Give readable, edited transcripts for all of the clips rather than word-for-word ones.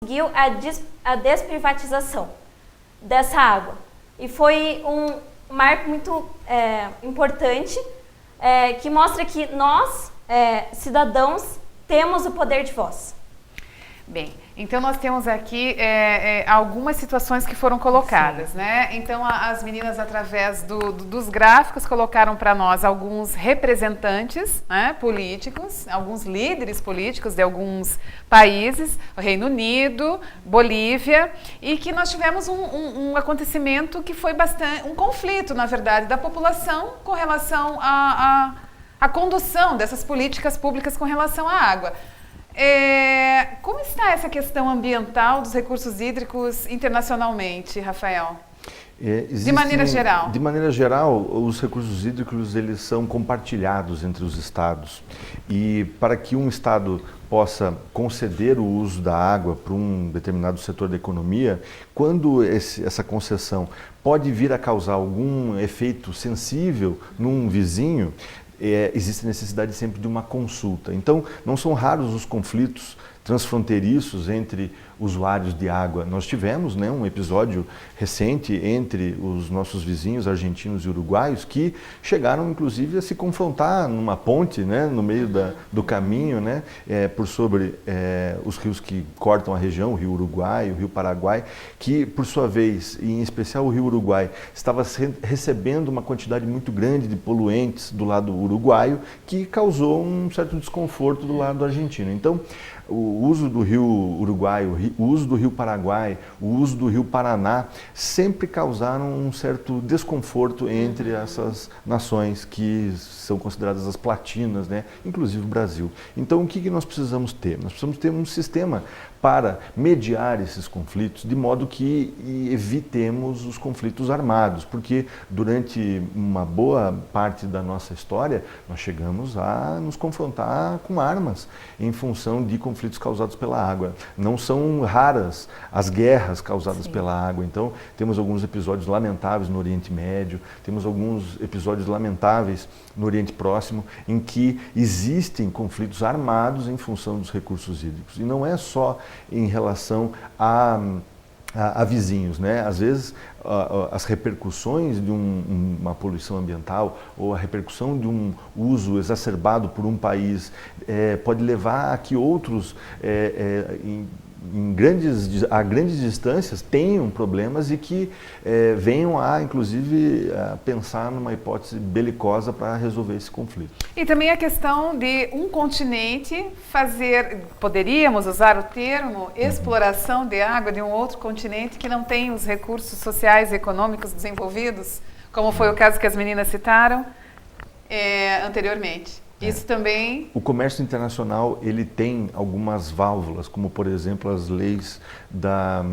conseguiu a desprivatização dessa água. E foi um marco muito importante que mostra que nós, cidadãos, temos o poder de voz. Bem, então nós temos aqui algumas situações que foram colocadas, sim, né? Então as meninas, através dos gráficos, colocaram para nós alguns representantes, né, políticos, alguns líderes políticos de alguns países, o Reino Unido, Bolívia, e que nós tivemos um acontecimento que foi um conflito, na verdade, da população com relação à condução dessas políticas públicas com relação à água. Como está essa questão ambiental dos recursos hídricos internacionalmente, Rafael? De maneira geral. De maneira geral, os recursos hídricos eles são compartilhados entre os estados. E para que um estado possa conceder o uso da água para um determinado setor da economia, quando essa concessão pode vir a causar algum efeito sensível num vizinho, existe necessidade sempre de uma consulta. Então, não são raros os conflitos transfronteiriços entre usuários de água. Nós tivemos, né, um episódio recente entre os nossos vizinhos argentinos e uruguaios que chegaram, inclusive, a se confrontar numa ponte, né, no meio do caminho, né, por sobre os rios que cortam a região, o Rio Uruguai, o Rio Paraguai, que, por sua vez, e em especial o Rio Uruguai, estava recebendo uma quantidade muito grande de poluentes do lado uruguaio, que causou um certo desconforto do lado argentino. Então, o uso do Rio Uruguai, o uso do Rio Paraguai, o uso do Rio Paraná sempre causaram um certo desconforto entre essas nações que são consideradas as platinas, né? Inclusive o Brasil. Então, o que nós precisamos ter? Nós precisamos ter um sistema para mediar esses conflitos, de modo que evitemos os conflitos armados, porque durante uma boa parte da nossa história, nós chegamos a nos confrontar com armas em função de conflitos causados pela água. Não são raras as guerras causadas, sim, pela água. Então, temos alguns episódios lamentáveis no Oriente Médio, temos alguns episódios lamentáveis no Oriente Próximo, em que existem conflitos armados em função dos recursos hídricos. E não é só em relação a vizinhos, né? Às vezes as repercussões de uma poluição ambiental ou a repercussão de um uso exacerbado por um país pode levar a que outros a grandes distâncias tenham problemas e que venham a, inclusive, pensar numa hipótese belicosa para resolver esse conflito. E também a questão de um continente poderíamos usar o termo, exploração de água de um outro continente que não tem os recursos sociais e econômicos desenvolvidos, como foi o caso que as meninas citaram anteriormente. Isso também... O comércio internacional, ele tem algumas válvulas, como, por exemplo, as leis da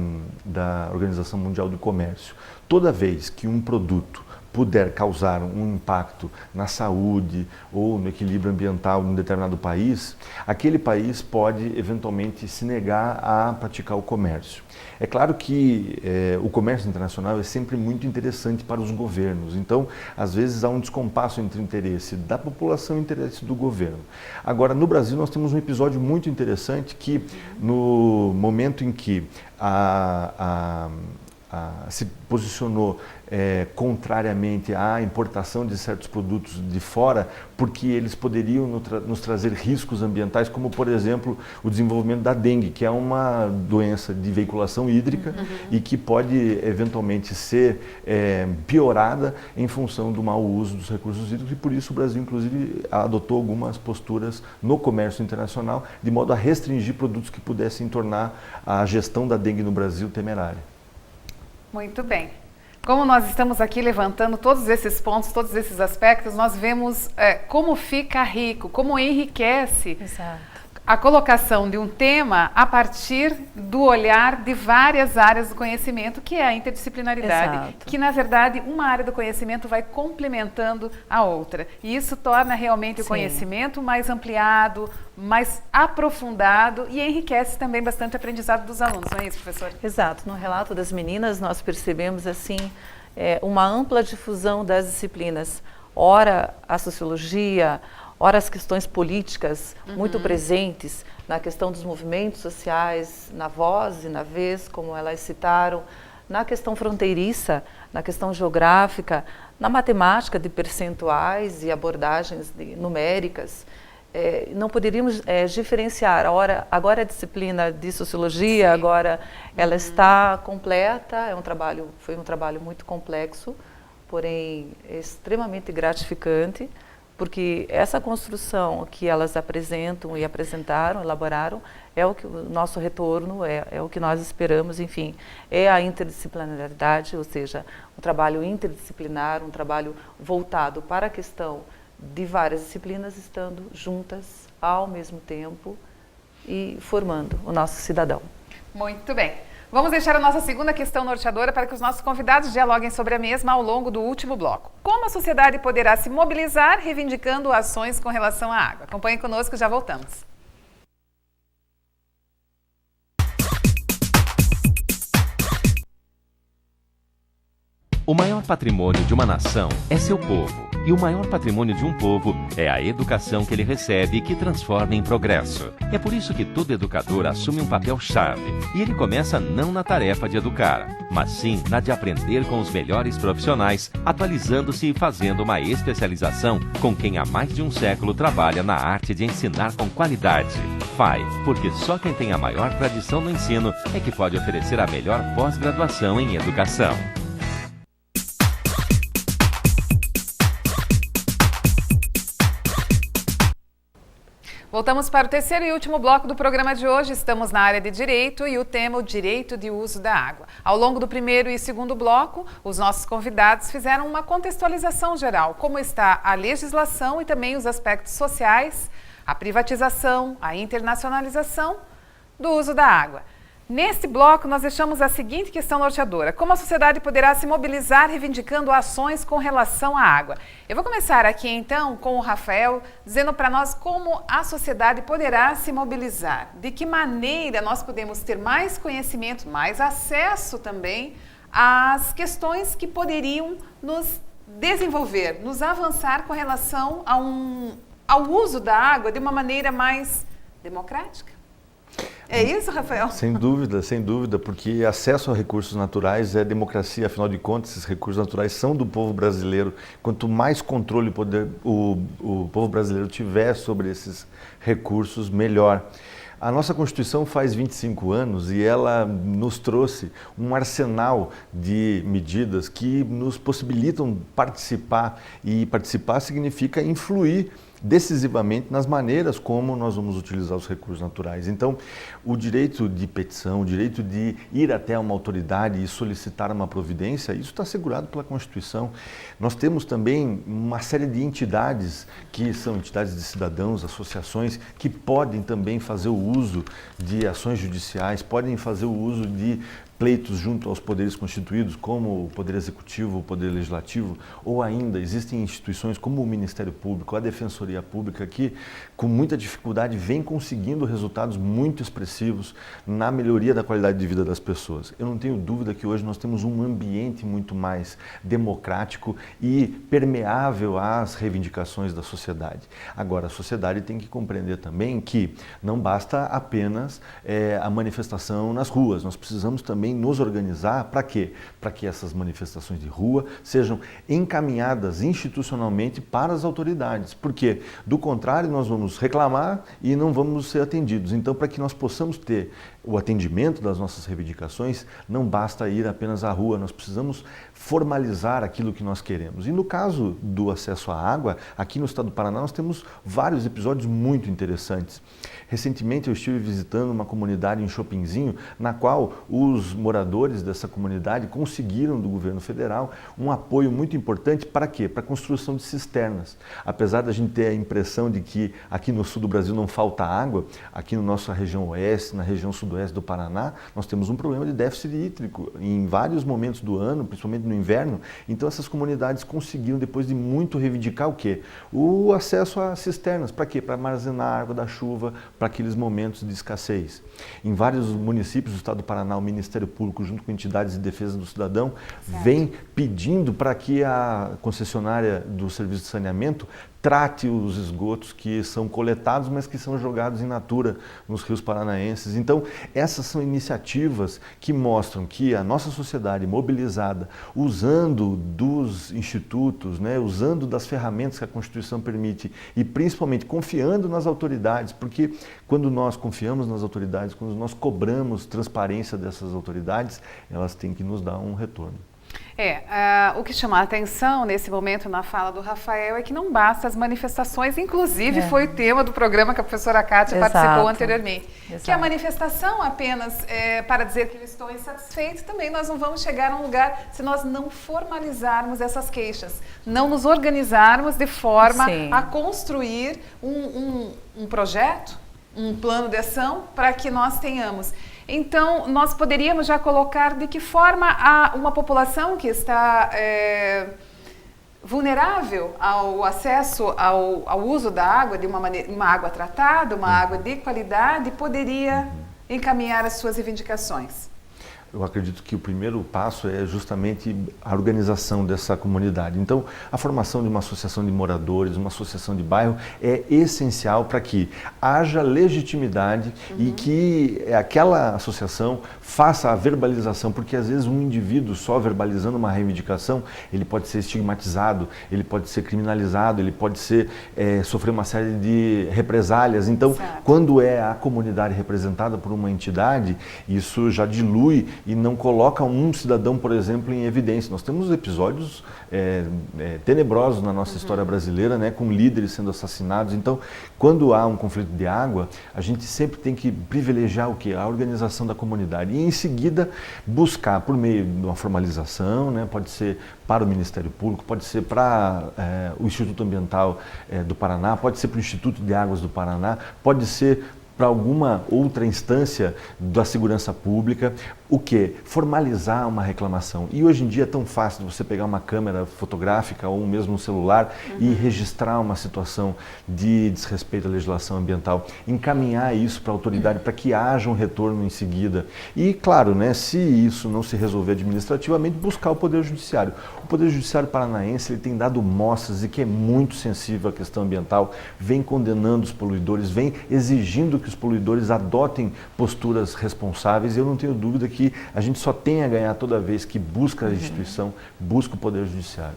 Organização Mundial do Comércio. Toda vez que um produto puder causar um impacto na saúde ou no equilíbrio ambiental de um determinado país, aquele país pode, eventualmente, se negar a praticar o comércio. É claro que o comércio internacional é sempre muito interessante para os governos, então, às vezes, há um descompasso entre o interesse da população e o interesse do governo. Agora, no Brasil, nós temos um episódio muito interessante que, no momento em que se posicionou contrariamente à importação de certos produtos de fora, porque eles poderiam nos trazer riscos ambientais, como, por exemplo, o desenvolvimento da dengue, que é uma doença de veiculação hídrica e que pode, eventualmente, ser piorada em função do mau uso dos recursos hídricos, e por isso o Brasil, inclusive, adotou algumas posturas no comércio internacional, de modo a restringir produtos que pudessem tornar a gestão da dengue no Brasil temerária. Muito bem. Como nós estamos aqui levantando todos esses pontos, todos esses aspectos, nós vemos como fica rico, como enriquece, exato, a colocação de um tema a partir do olhar de várias áreas do conhecimento, que é a interdisciplinaridade, exato, que, na verdade, uma área do conhecimento vai complementando a outra. E isso torna realmente o, sim, conhecimento mais ampliado, mais aprofundado e enriquece também bastante o aprendizado dos alunos, não é isso, professor? Exato. No relato das meninas, nós percebemos, assim, uma ampla difusão das disciplinas. Ora, a sociologia, ora as questões políticas muito presentes, na questão dos movimentos sociais, na voz e na vez, como elas citaram, na questão fronteiriça, na questão geográfica, na matemática de percentuais e abordagens numéricas. Não poderíamos diferenciar. Agora a disciplina de sociologia, sim, agora ela está completa, foi um trabalho muito complexo, porém extremamente gratificante, porque essa construção que elas apresentam e apresentaram, elaboraram, é o que o nosso retorno, é o que nós esperamos, enfim, é a interdisciplinaridade, ou seja, um trabalho interdisciplinar, um trabalho voltado para a questão de várias disciplinas estando juntas ao mesmo tempo e formando o nosso cidadão. Muito bem. Vamos deixar a nossa segunda questão norteadora para que os nossos convidados dialoguem sobre a mesma ao longo do último bloco. Como a sociedade poderá se mobilizar reivindicando ações com relação à água? Acompanhem conosco, já voltamos. O maior patrimônio de uma nação é seu povo. E o maior patrimônio de um povo é a educação que ele recebe e que transforma em progresso. É por isso que todo educador assume um papel-chave. E ele começa não na tarefa de educar, mas sim na de aprender com os melhores profissionais, atualizando-se e fazendo uma especialização com quem há mais de um século trabalha na arte de ensinar com qualidade. FAI, porque só quem tem a maior tradição no ensino é que pode oferecer a melhor pós-graduação em educação. Voltamos para o terceiro e último bloco do programa de hoje. Estamos na área de direito e o tema o direito de uso da água. Ao longo do primeiro e segundo bloco, os nossos convidados fizeram uma contextualização geral, como está a legislação e também os aspectos sociais, a privatização, a internacionalização do uso da água. Neste bloco, nós deixamos a seguinte questão norteadora: como a sociedade poderá se mobilizar reivindicando ações com relação à água? Eu vou começar aqui, então, com o Rafael, dizendo para nós como a sociedade poderá se mobilizar. De que maneira nós podemos ter mais conhecimento, mais acesso também às questões que poderiam nos desenvolver, nos avançar com relação ao uso da água de uma maneira mais democrática? É isso, Rafael? Sem dúvida, porque acesso a recursos naturais é democracia, afinal de contas, esses recursos naturais são do povo brasileiro. Quanto mais controle o povo brasileiro tiver sobre esses recursos, melhor. A nossa Constituição faz 25 anos e ela nos trouxe um arsenal de medidas que nos possibilitam participar, e participar significa influir decisivamente nas maneiras como nós vamos utilizar os recursos naturais. Então, o direito de petição, o direito de ir até uma autoridade e solicitar uma providência, isso está assegurado pela Constituição. Nós temos também uma série de entidades, que são entidades de cidadãos, associações, que podem também fazer o uso de ações judiciais, podem fazer o uso de pleitos junto aos poderes constituídos, como o Poder Executivo, o Poder Legislativo, ou ainda existem instituições como o Ministério Público, a Defensoria Pública, que com muita dificuldade vem conseguindo resultados muito expressivos na melhoria da qualidade de vida das pessoas. Eu não tenho dúvida que hoje nós temos um ambiente muito mais democrático e permeável às reivindicações da sociedade. Agora, a sociedade tem que compreender também que não basta apenas a manifestação nas ruas, nós precisamos também nos organizar para quê? Para que essas manifestações de rua sejam encaminhadas institucionalmente para as autoridades, porque do contrário nós vamos reclamar e não vamos ser atendidos. Então, para que nós possamos ter o atendimento das nossas reivindicações, não basta ir apenas à rua, nós precisamos formalizar aquilo que nós queremos. E no caso do acesso à água, aqui no estado do Paraná nós temos vários episódios muito interessantes. Recentemente eu estive visitando uma comunidade em Chopinzinho, na qual os moradores dessa comunidade conseguiram do governo federal um apoio muito importante para quê? Para a construção de cisternas. Apesar da gente ter a impressão de que aqui no sul do Brasil não falta água, aqui na nossa região oeste, na região sudoeste do Paraná, nós temos um problema de déficit hídrico em vários momentos do ano, principalmente no inverno. Então essas comunidades conseguiram, depois de muito reivindicar o quê? O acesso a cisternas. Para quê? Para armazenar a água da chuva, para aqueles momentos de escassez. Em vários municípios do estado do Paraná, o Ministério Público, junto com entidades de defesa do cidadão, vem pedindo para que a concessionária do serviço de saneamento trate os esgotos que são coletados, mas que são jogados in natura nos rios paranaenses. Então, essas são iniciativas que mostram que a nossa sociedade mobilizada, usando dos institutos, né, usando das ferramentas que a Constituição permite e principalmente confiando nas autoridades, porque quando nós confiamos nas autoridades, quando nós cobramos transparência dessas autoridades, elas têm que nos dar um retorno. O que chama a atenção nesse momento na fala do Rafael é que não basta as manifestações, inclusive foi o tema do programa que a professora Kátia participou anteriormente. Que a manifestação apenas para dizer que eu estou insatisfeito, também nós não vamos chegar a um lugar se nós não formalizarmos essas queixas, não nos organizarmos de forma a construir um projeto, um plano de ação para que nós tenhamos. Então, nós poderíamos já colocar de que forma uma população que está vulnerável ao acesso ao uso da água, de uma água tratada, uma água de qualidade, poderia encaminhar as suas reivindicações. Eu acredito que o primeiro passo é justamente a organização dessa comunidade. Então, a formação de uma associação de moradores, uma associação de bairro é essencial para que haja legitimidade e que aquela associação faça a verbalização, porque às vezes um indivíduo só verbalizando uma reivindicação, ele pode ser estigmatizado, ele pode ser criminalizado, ele pode sofrer uma série de represálias. Então, quando é a comunidade representada por uma entidade, isso já dilui e não coloca um cidadão, por exemplo, em evidência. Nós temos episódios tenebrosos na nossa história brasileira, né, com líderes sendo assassinados. Então, quando há um conflito de água, a gente sempre tem que privilegiar o quê? A organização da comunidade. E, em seguida, buscar, por meio de uma formalização, né, pode ser para o Ministério Público, pode ser para o Instituto Ambiental do Paraná, pode ser para o Instituto de Águas do Paraná, pode ser para alguma outra instância da segurança pública, o que? Formalizar uma reclamação. E hoje em dia é tão fácil de você pegar uma câmera fotográfica ou mesmo um celular e registrar uma situação de desrespeito à legislação ambiental, encaminhar isso para a autoridade para que haja um retorno em seguida. E, claro, né, se isso não se resolver administrativamente, buscar o Poder Judiciário. O Poder Judiciário paranaense ele tem dado mostras de que é muito sensível à questão ambiental, vem condenando os poluidores, vem exigindo que os poluidores adotem posturas responsáveis, e eu não tenho dúvida que a gente só tem a ganhar toda vez que busca a instituição, busca o Poder Judiciário.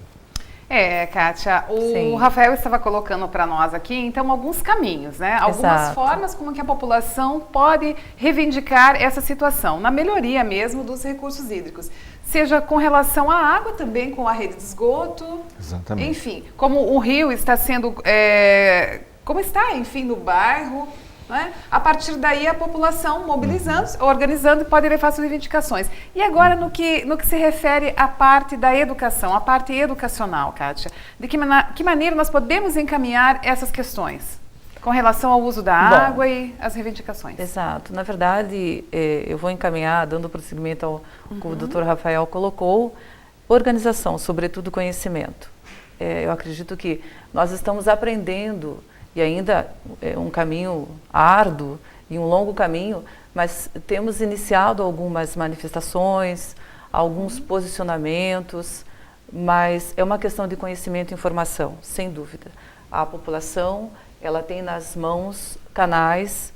Kátia, o Rafael estava colocando para nós aqui, então, alguns caminhos, né? Algumas formas como que a população pode reivindicar essa situação, na melhoria mesmo dos recursos hídricos. Seja com relação à água, também com a rede de esgoto. Exatamente. Enfim, como o rio está sendo, como está, enfim, no bairro, né? A partir daí a população mobilizando, organizando, pode levar suas reivindicações. E agora no que se refere à parte da educação, a parte educacional, Kátia, de que maneira nós podemos encaminhar essas questões com relação ao uso da água e as reivindicações? Exato. Na verdade, eu vou encaminhar, dando prosseguimento ao que o Dr. Rafael colocou, organização, sobretudo conhecimento. Eu acredito que nós estamos aprendendo, e ainda é um caminho árduo e um longo caminho, mas temos iniciado algumas manifestações, alguns posicionamentos, mas é uma questão de conhecimento e informação, sem dúvida. A população, ela tem nas mãos canais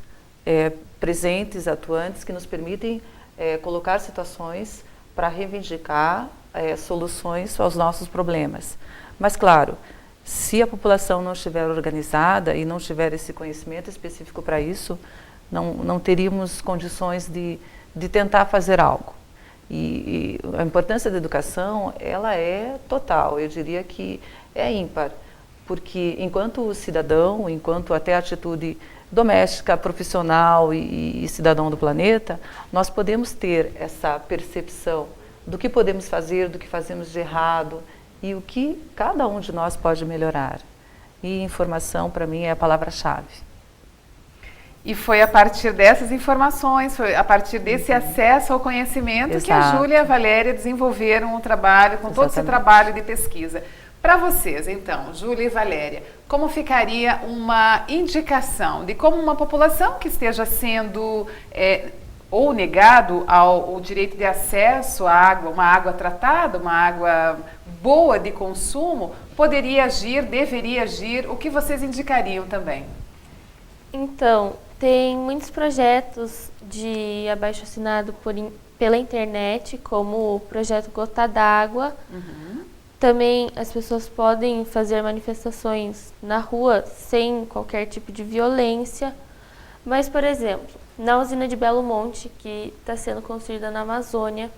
presentes, atuantes, que nos permitem colocar situações para reivindicar soluções aos nossos problemas. Mas, claro, se a população não estiver organizada e não tiver esse conhecimento específico para isso, não teríamos condições de tentar fazer algo. E a importância da educação, ela é total, eu diria que é ímpar, porque enquanto cidadão, enquanto até atitude doméstica, profissional e cidadão do planeta, nós podemos ter essa percepção do que podemos fazer, do que fazemos de errado, e o que cada um de nós pode melhorar. E informação, para mim, é a palavra-chave. E foi a partir dessas informações, foi a partir desse acesso ao conhecimento que a Júlia e a Valéria desenvolveram um trabalho, com todo esse trabalho de pesquisa. Para vocês, então, Júlia e Valéria, como ficaria uma indicação de como uma população que esteja sendo ou negado o direito de acesso à água, uma água tratada, uma água boa de consumo, poderia agir, deveria agir? O que vocês indicariam também? Então, tem muitos projetos de abaixo-assinado pela internet, como o projeto Gota d'Água. Também as pessoas podem fazer manifestações na rua sem qualquer tipo de violência. Mas, por exemplo, na usina de Belo Monte, que está sendo construída na Amazônia,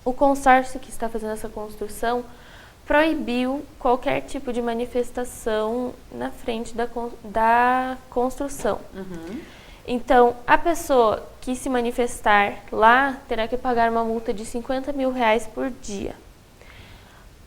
o consórcio que está fazendo essa construção proibiu qualquer tipo de manifestação na frente da construção. Então, a pessoa que se manifestar lá terá que pagar uma multa de R$50 mil por dia.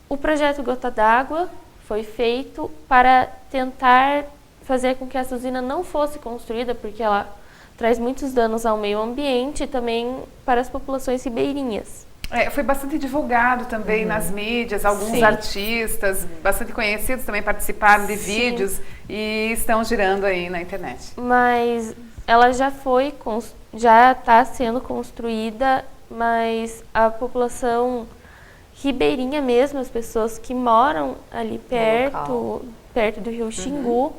O projeto Gota d'Água foi feito para tentar fazer com que essa usina não fosse construída, porque ela traz muitos danos ao meio ambiente e também para as populações ribeirinhas. Foi bastante divulgado também nas mídias, alguns artistas bastante conhecidos também participaram de vídeos e estão girando aí na internet. Mas ela já está sendo construída, mas a população ribeirinha mesmo, as pessoas que moram ali perto do rio Xingu,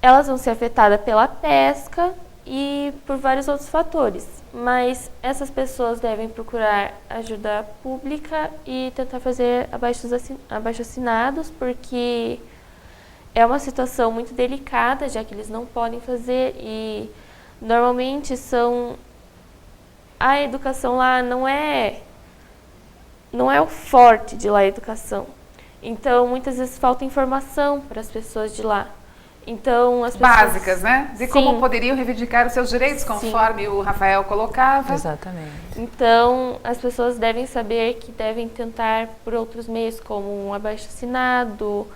elas vão ser afetadas pela pesca e por vários outros fatores. Mas essas pessoas devem procurar ajuda pública e tentar fazer abaixo-assinados, porque é uma situação muito delicada, já que eles não podem fazer e normalmente a educação lá não é o forte de lá a educação. Então, muitas vezes falta informação para as pessoas de lá. Então, as pessoas... Básicas, né? De como poderiam reivindicar os seus direitos, conforme o Rafael colocava. Exatamente. Então, as pessoas devem saber que devem tentar por outros meios, como um abaixo-assinado,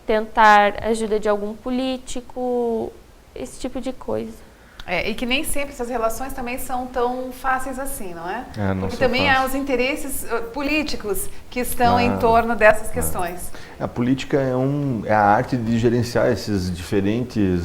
tentar ajuda de algum político, esse tipo de coisa. E que nem sempre essas relações também são tão fáceis assim, não é? Não Porque são também fáceis. há os interesses políticos que estão em torno dessas questões. A política é a arte de gerenciar esses diferentes